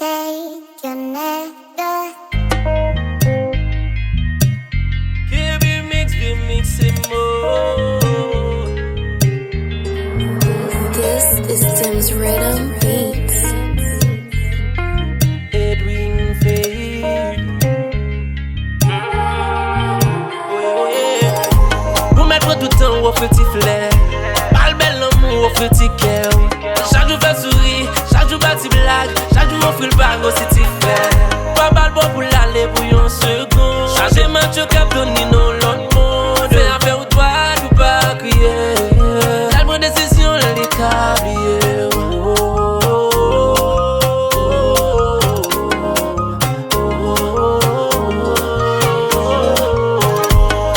take your nectar. Here we mix it more. This is Tim's Rhythm Beats. Edwin Fade. Pour mettre tout le temps au petit flair. Parle bel amour au petit cœur. Chaque jour fait sourire, chaque jour bâti blague. Chaque jour offre le bague aussi t'y fait. Pas mal bon pour l'aller pour un second. Changer match au cap donner non l'autre monde. Fais affaire ou toi, tu pas crier. La bonne décision, les câbliers.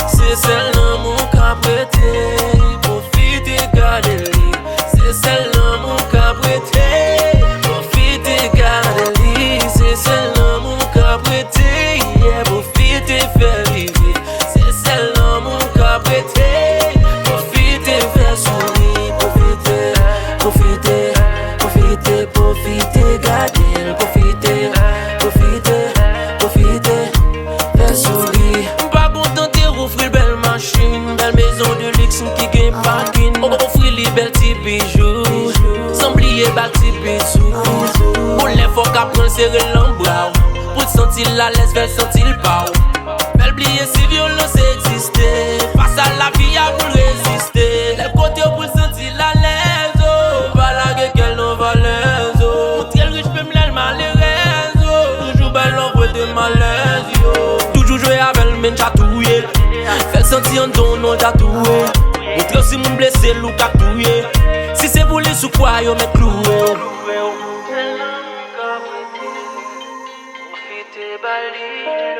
C'est celle-là mon cap prêté. Profite garder lui. C'est celle-là mon cap prêté. Profite garder lui. C'est celle-là mon cap prêté. Profite faire vivre. C'est celle-là mon cap prêté. Profite faire sourire. Profite garder. Profite faire sourire. Pas content de offrir belle machine, belle maison de luxe qui gagne parking. Offrir les belles petits bijoux, sans oublier belles petits bisous. Pour les faut qu'apprendre serrer l'embrase. Pour te sentir la laisse, faire sentir le pao. Belle oublier si violence existait. Face à la vie, à pour résister. Tel côté pour sentir la laisse. Pas la gueule qu'elle n'en valait. Montrer le riche, peut me l'air malheureuse. Toujours belle, on voit de malaise. Toujours jouer avec le même chatouille. Fais sentir un don non tatoué. Montre aussi mon blessé, loup tatoué. Si c'est voulu sous quoi, yo met cloué. Profite bali.